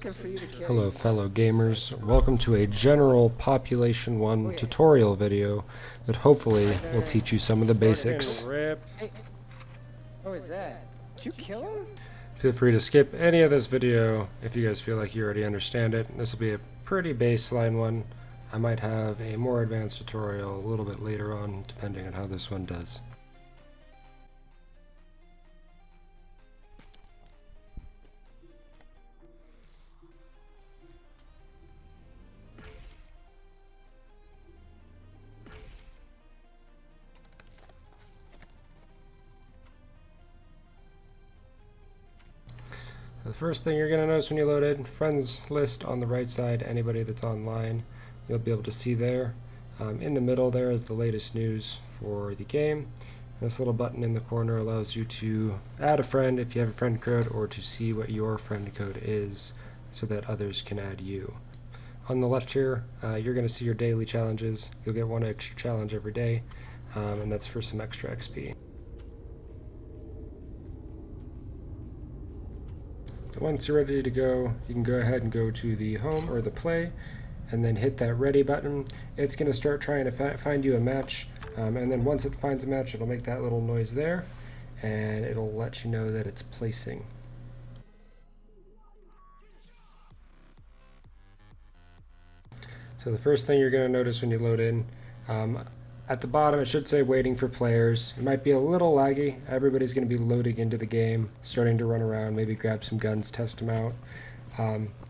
looking for you to kill Hello you. fellow gamers, welcome to a general Population 1 tutorial video that hopefully will teach you some of the basics. Hey, what was that? Did you kill him? Feel free to skip any of this video if you guys feel like you already understand it. This will be a pretty baseline one. I might have a more advanced tutorial a little bit later on depending on how this one does. The first thing you're going to notice when you load in, friends list on the right side, anybody that's online, you'll be able to see there. In the middle there is the latest news for the game. This little button in the corner allows you to add a friend if you have a friend code, or to see what your friend code is so that others can add you. On the left here, you're going to see your daily challenges. You'll get one extra challenge every day, and that's for some extra XP. Once you're ready to go, you can go ahead and go to the home or the play and then hit that ready button. It's going to start trying to find you a match, and then once it finds a match, it'll make that little noise there and it'll let you know that it's placing. So the first thing you're going to notice when you load in, at the bottom it should say waiting for players. It might be a little laggy. Everybody's going to be loading into the game, starting to run around, maybe grab some guns, test them out.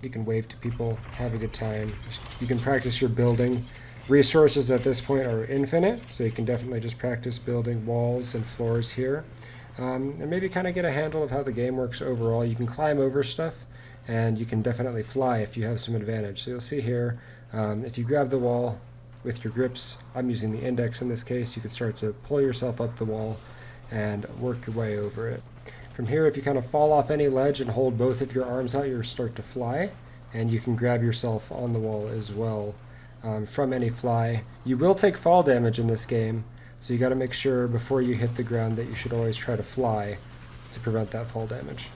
You can wave to people, have a good time. You can practice your building. Resources at this point are infinite, so you can definitely just practice building walls and floors here. And maybe kind of get a handle of how the game works overall. You can climb over stuff, and you can definitely fly if you have some advantage. So you'll see here, if you grab the wall with your grips, I'm using the index in this case, you can start to pull yourself up the wall and work your way over it. From here, if you kind of fall off any ledge and hold both of your arms out, you'll start to fly, and you can grab yourself on the wall as well from any fly. You will take fall damage in this game, so you got to make sure before you hit the ground that you should always try to fly to prevent that fall damage.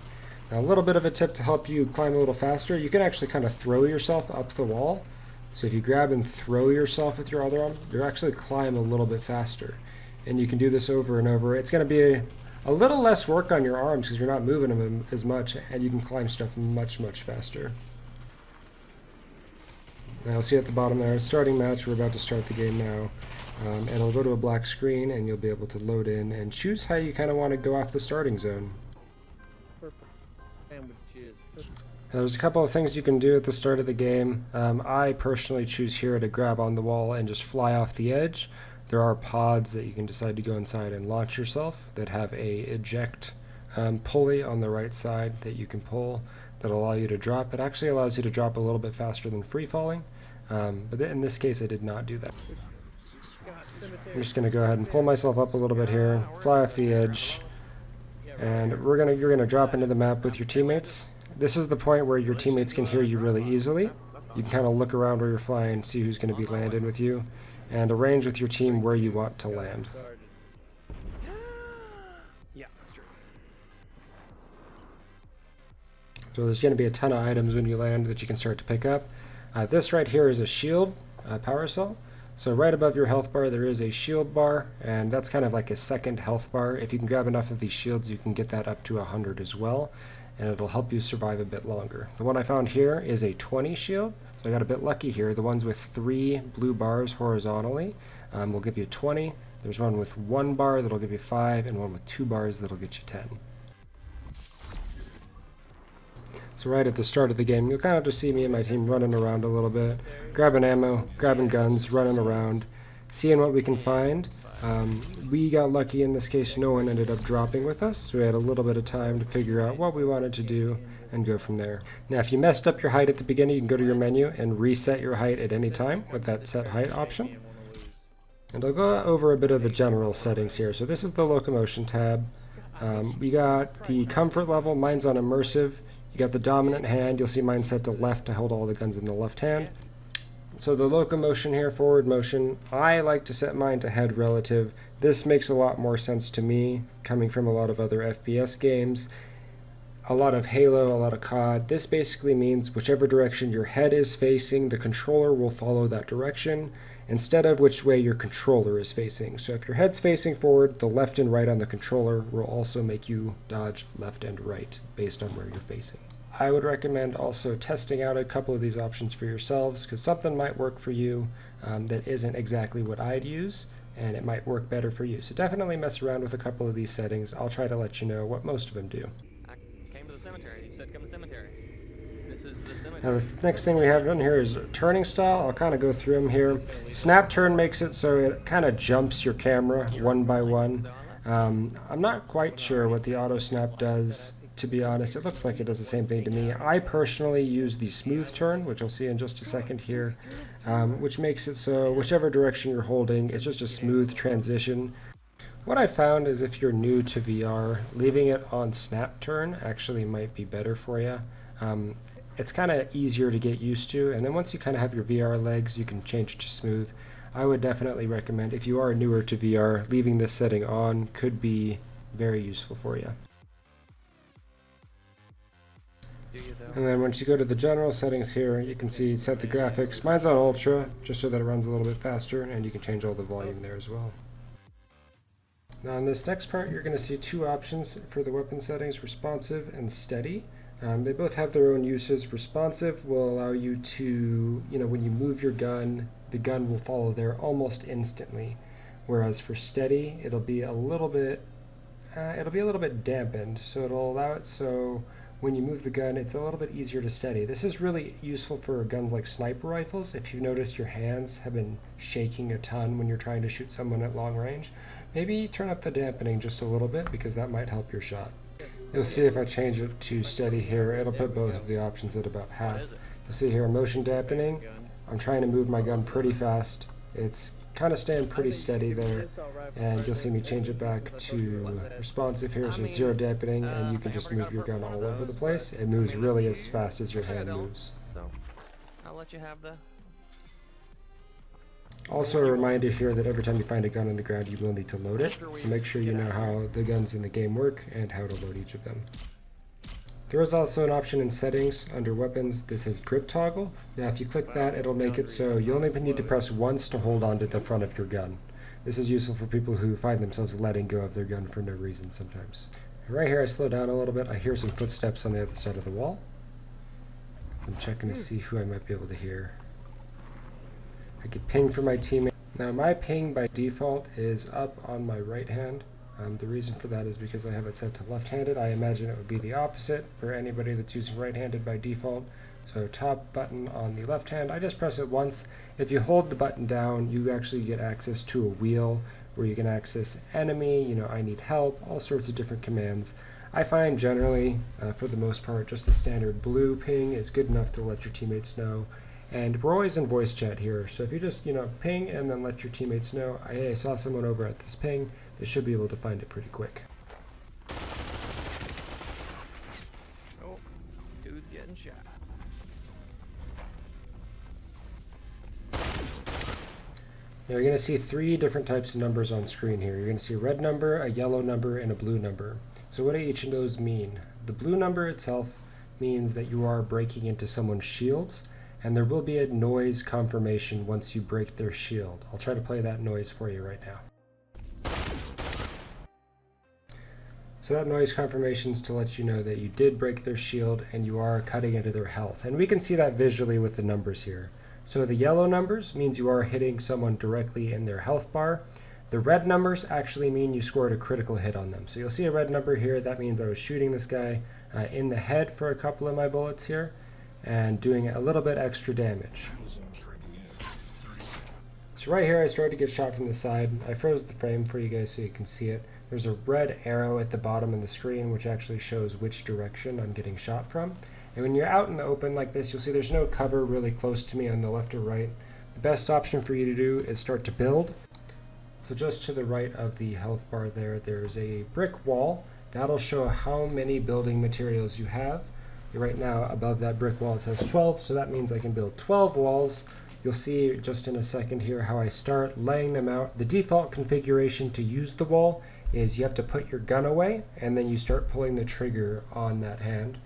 Now, a little bit of a tip to help you climb a little faster, you can actually kind of throw yourself up the wall. So if you grab and throw yourself with your other arm, you'll actually climb a little bit faster. And you can do this over and over. It's going to be a little less work on your arms because you're not moving them as much, and you can climb stuff much, much faster. Now you'll see at the bottom there, starting match. We're about to start the game now. And it'll go to a black screen, and you'll be able to load in and choose how you kind of want to go off the starting zone. There's a couple of things you can do at the start of the game. I personally choose here to grab on the wall and just fly off the edge. There are pods that you can decide to go inside and launch yourself that have a eject pulley on the right side that you can pull that will allow you to drop. It actually allows you to drop a little bit faster than free falling, but in this case I did not do that. I'm just going to go ahead and pull myself up a little bit here, fly off the edge, and you're going to drop into the map with your teammates. This is the point where your teammates can hear you really easily. You can kind of look around where you're flying, see who's going to be landing with you, and arrange with your team where you want to land. Yeah, that's true. So there's going to be a ton of items when you land that you can start to pick up. This right here is a shield power cell. So right above your health bar there is a shield bar, and that's kind of like a second health bar. If you can grab enough of these shields, you can get that up to 100 as well, and it'll help you survive a bit longer. The one I found here is a 20 shield, so I got a bit lucky here. The ones with 3 blue bars horizontally will give you 20. There's one with 1 bar that'll give you 5, and one with 2 bars that'll get you 10. So right at the start of the game, you'll kind of just see me and my team running around a little bit, grabbing ammo, grabbing guns, running around, seeing what we can find. We got lucky in this case, no one ended up dropping with us, so we had a little bit of time to figure out what we wanted to do and go from there. Now if you messed up your height at the beginning, you can go to your menu and reset your height at any time with that set height option. And I'll go over a bit of the general settings here. So this is the Locomotion tab. We got the comfort level, mine's on immersive. You got the dominant hand, you'll see mine set to left to hold all the guns in the left hand. So the locomotion here, forward motion, I like to set mine to head relative. This makes a lot more sense to me, coming from a lot of other FPS games. a lot of Halo, a lot of COD. This basically means whichever direction your head is facing, the controller will follow that direction instead of which way your controller is facing. So if your head's facing forward, the left and right on the controller will also make you dodge left and right based on where you're facing. I would recommend also testing out a couple of these options for yourselves, because something might work for you that isn't exactly what I'd use, and it might work better for you. So definitely mess around with a couple of these settings. I'll try to let you know what most of them do. I came to the cemetery. You said come to the cemetery. This is the cemetery. Now the next thing we have on here is turning style. I'll kind of go through them here. Snap turn makes it so it kind of jumps your camera one by one. I'm not quite sure what the auto snap does, to be honest. It looks like it does the same thing to me. I personally use the smooth turn, which I'll see in just a second here, which makes it so whichever direction you're holding, it's just a smooth transition. What I found is if you're new to VR, leaving it on snap turn actually might be better for you. It's kind of easier to get used to, and then once you kind of have your VR legs, you can change it to smooth. I would definitely recommend, if you are newer to VR, leaving this setting on could be very useful for you. And then once you go to the general settings here, you can see set the graphics. Mine's on ultra, just so that it runs a little bit faster, and you can change all the volume there as well. Now in this next part, you're going to see two options for the weapon settings, responsive and steady. They both have their own uses. Responsive will allow you to, when you move your gun, the gun will follow there almost instantly. Whereas for steady, it'll be a little bit dampened, so it'll allow it so when you move the gun, it's a little bit easier to steady. This is really useful for guns like sniper rifles. If you notice your hands have been shaking a ton when you're trying to shoot someone at long range, maybe turn up the dampening just a little bit, because that might help your shot. You'll see if I change it to steady here, it'll put both of the options at about half. You'll see here motion dampening. I'm trying to move my gun pretty fast. It's kind of staying pretty steady there, and you'll see me change it back to responsive here, so zero dampening, and you can just move your gun all over the place. It moves really as fast as your hand moves. So I'll let you have the. Also a reminder here that every time you find a gun on the ground, you will need to load it, so make sure you know how the guns in the game work and how to load each of them. There is also an option in settings under weapons that says grip toggle. Now if you click that, it'll make it so you only need to press once to hold onto the front of your gun. This is useful for people who find themselves letting go of their gun for no reason sometimes. Right here I slow down a little bit. I hear some footsteps on the other side of the wall. I'm checking to see who I might be able to hear. I could ping for my teammate. Now my ping by default is up on my right hand. The reason for that is because I have it set to left-handed. I imagine it would be the opposite for anybody that's using right-handed by default. So top button on the left hand, I just press it once. If you hold the button down, you actually get access to a wheel where you can access enemy, I need help, all sorts of different commands. I find generally, for the most part, just the standard blue ping is good enough to let your teammates know. And we're always in voice chat here, so if you just, ping and then let your teammates know, hey, I saw someone over at this ping, they should be able to find it pretty quick. Oh, dude's getting shot. Now you're going to see three different types of numbers on screen here. You're going to see a red number, a yellow number, and a blue number. So what do each of those mean? The blue number itself means that you are breaking into someone's shields, and there will be a noise confirmation once you break their shield. I'll try to play that noise for you right now. So that noise confirmation is to let you know that you did break their shield and you are cutting into their health. And we can see that visually with the numbers here. So the yellow numbers means you are hitting someone directly in their health bar. The red numbers actually mean you scored a critical hit on them. So you'll see a red number here. That means I was shooting this guy in the head for a couple of my bullets here and doing a little bit extra damage. So right here I started to get shot from the side. I froze the frame for you guys so you can see it. There's a red arrow at the bottom of the screen which actually shows which direction I'm getting shot from. And when you're out in the open like this, you'll see there's no cover really close to me on the left or right. The best option for you to do is start to build. So just to the right of the health bar there, there's a brick wall. That'll show how many building materials you have. Right now above that brick wall it says 12, so that means I can build 12 walls. You'll see just in a second here how I start laying them out. The default configuration to use the wall is you have to put your gun away and then you start pulling the trigger on that hand.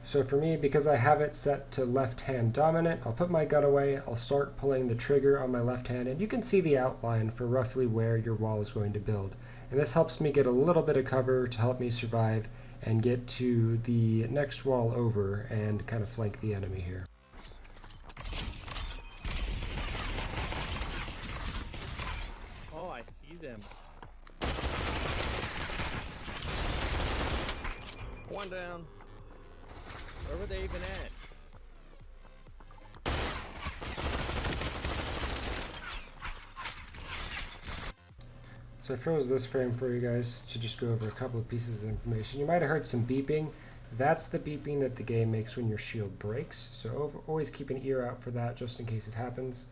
So for me, because I have it set to left hand dominant, I'll put my gun away, I'll start pulling the trigger on my left hand, and you can see the outline for roughly where your wall is going to build. And this helps me get a little bit of cover to help me survive and get to the next wall over and kind of flank the enemy here. Oh, I see them. One down. Where were they even at? So I froze this frame for you guys to just go over a couple of pieces of information. You might have heard some beeping. That's the beeping that the game makes when your shield breaks. So always keep an ear out for that just in case it happens.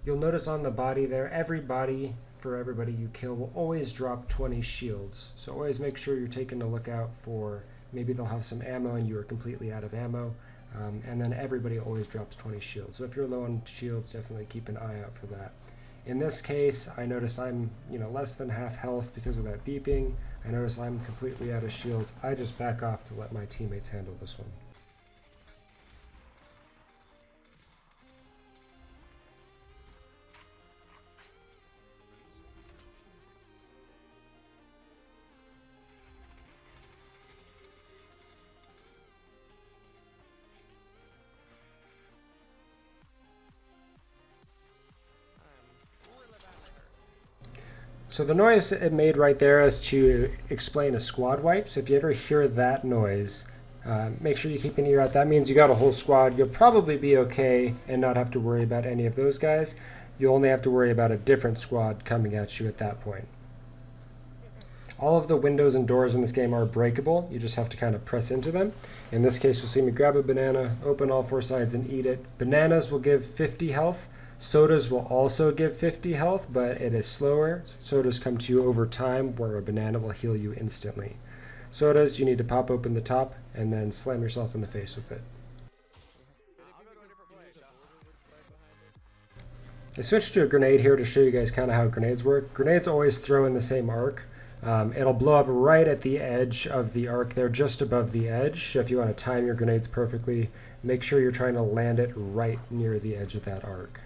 You'll notice on the body there, every body for everybody you kill will always drop 20 shields. So always make sure you're taking a look out for maybe they'll have some ammo and you are completely out of ammo. And then everybody always drops 20 shields. So if you're low on shields, definitely keep an eye out for that. In this case, I noticed I'm less than half health because of that beeping. I notice I'm completely out of shields. I just back off to let my teammates handle this one. So the noise it made right there is to explain a squad wipe. So if you ever hear that noise, make sure you keep an ear out. That means you got a whole squad. You'll probably be okay and not have to worry about any of those guys. You only have to worry about a different squad coming at you at that point. All of the windows and doors in this game are breakable. You just have to kind of press into them. In this case, you'll see me grab a banana, open all four sides and eat it. Bananas will give 50 health. Sodas will also give 50 health, but it is slower. Sodas come to you over time, where a banana will heal you instantly. Sodas, you need to pop open the top and then slam yourself in the face with it. I switched to a grenade here to show you guys kind of how grenades work. Grenades always throw in the same arc. It'll blow up right at the edge of the arc there, just above the edge. So if you want to time your grenades perfectly, make sure you're trying to land it right near the edge of that arc.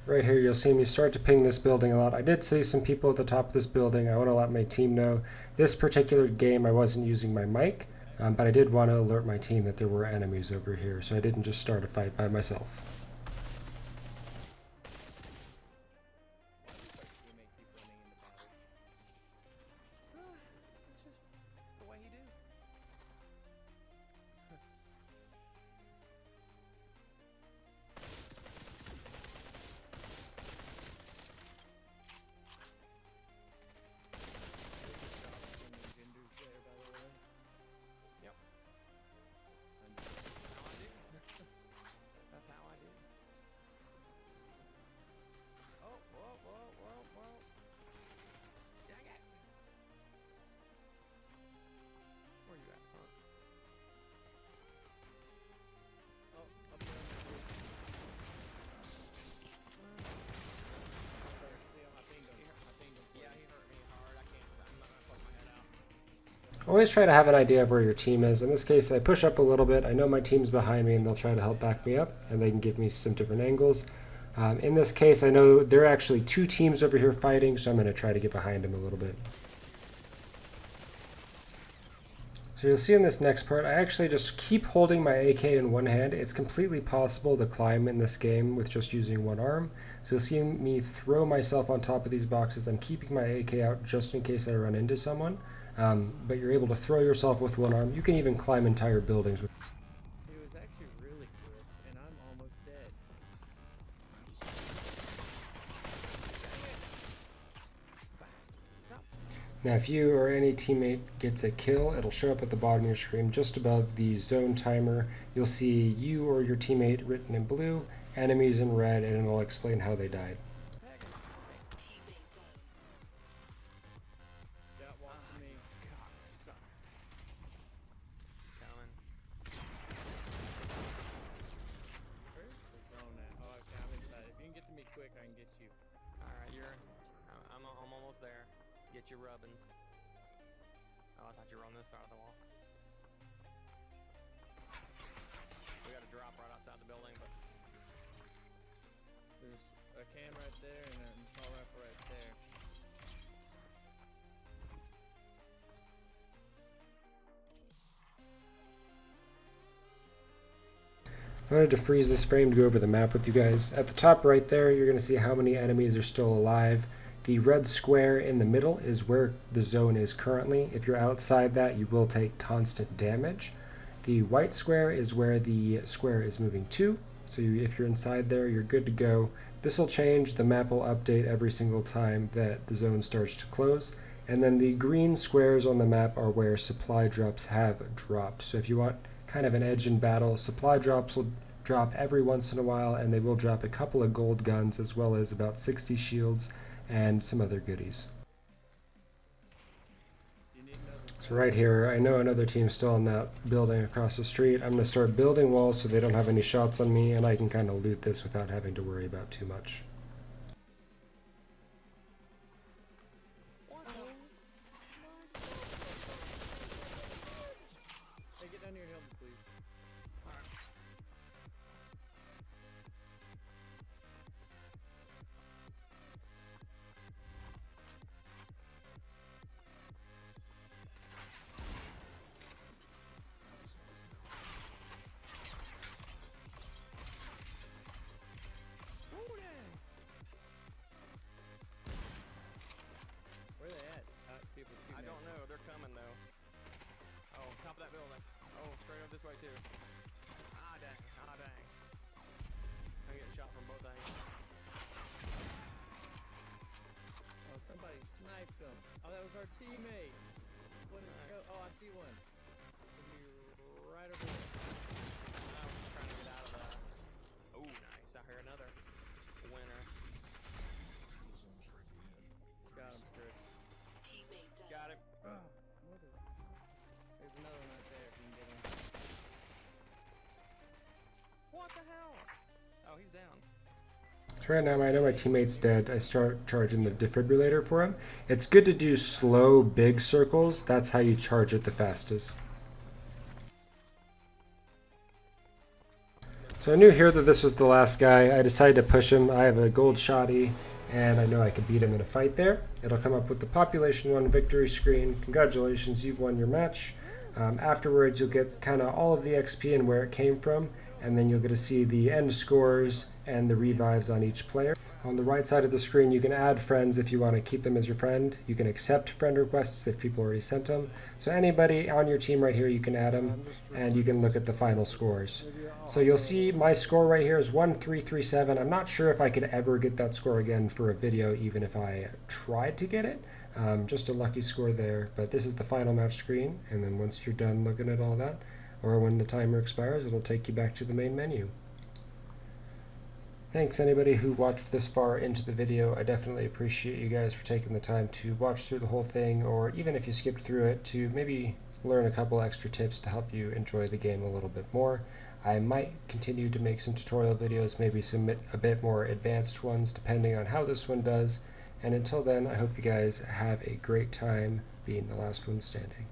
Right here, you'll see me start to ping this building a lot. I did see some people at the top of this building. I want to let my team know. This particular game, I wasn't using my mic, but I did want to alert my team that there were enemies over here, so I didn't just start a fight by myself. Always try to have an idea of where your team is. In this case, I push up a little bit. I know my team's behind me and they'll try to help back me up and they can give me some different angles. In this case, I know there are actually two teams over here fighting, so I'm going to try to get behind them a little bit. So you'll see in this next part, I actually just keep holding my AK in one hand. It's completely possible to climb in this game with just using one arm. So you'll see me throw myself on top of these boxes. I'm keeping my AK out just in case I run into someone. But you're able to throw yourself with one arm. You can even climb entire buildings with. It was actually really cool, and I'm almost dead. Now if you or any teammate gets a kill, it'll show up at the bottom of your screen just above the zone timer. You'll see you or your teammate written in blue, enemies in red, and it'll explain how they died. Got one for me. Cocksucker. Coming. Where's the zone at? Oh, okay, I'm inside. If you can get to me quick, I can get you. Alright, I'm almost there. Get your rubbins. Oh, I thought you were on this side of the wall. We got a drop right outside the building, but There's a can right there and a tall rifle right there. I wanted to freeze this frame to go over the map with you guys. At the top right there, you're going to see how many enemies are still alive. The red square in the middle is where the zone is currently. If you're outside that, you will take constant damage. The white square is where the square is moving to. So if you're inside there, you're good to go. This will change. The map will update every single time that the zone starts to close. And then the green squares on the map are where supply drops have dropped. So if you want kind of an edge in battle, supply drops will drop every once in a while, and they will drop a couple of gold guns as well as about 60 shields and some other goodies. So right here, I know another team's still in that building across the street. I'm going to start building walls so they don't have any shots on me, and I can kind of loot this without having to worry about too much. Hey, get down here and help me, please. Where they at? People shooting I at don't me. know. They're coming though. Oh, top of that building. Oh, straight up this way too. Ah dang. Ah dang. I'm getting shot from both angles. Oh, somebody sniped him. Oh, that was our teammate. What is oh, I see one. Should be right over there. I was just trying to get out of that. Oh, nice. I hear another winner. Got him, Chris. Got him. There's another one right there if you can get him. What the hell? Oh, he's down. So right now, I know my teammate's dead. I start charging the defibrillator for him. It's good to do slow, big circles. That's how you charge it the fastest. So I knew here that this was the last guy. I decided to push him. I have a gold shotty, and I know I could beat him in a fight there. It'll come up with the populationone victory screen. Congratulations, you've won your match. Afterwards, you'll get kind of all of the XP and where it came from, and then you'll get to see the end scores and the revives on each player. On the right side of the screen, you can add friends if you want to keep them as your friend. You can accept friend requests if people already sent them. So anybody on your team right here, you can add them, and you can look at the final scores. So you'll see my score right here is 1337. I'm not sure if I could ever get that score again for a video, even if I tried to get it. Just a lucky score there, but this is the final match screen, and then once you're done looking at all that, or when the timer expires, it'll take you back to the main menu. Thanks anybody who watched this far into the video. I definitely appreciate you guys for taking the time to watch through the whole thing, or even if you skipped through it, to maybe learn a couple extra tips to help you enjoy the game a little bit more. I might continue to make some tutorial videos, maybe submit a bit more advanced ones depending on how this one does. And until then, I hope you guys have a great time being the last one standing.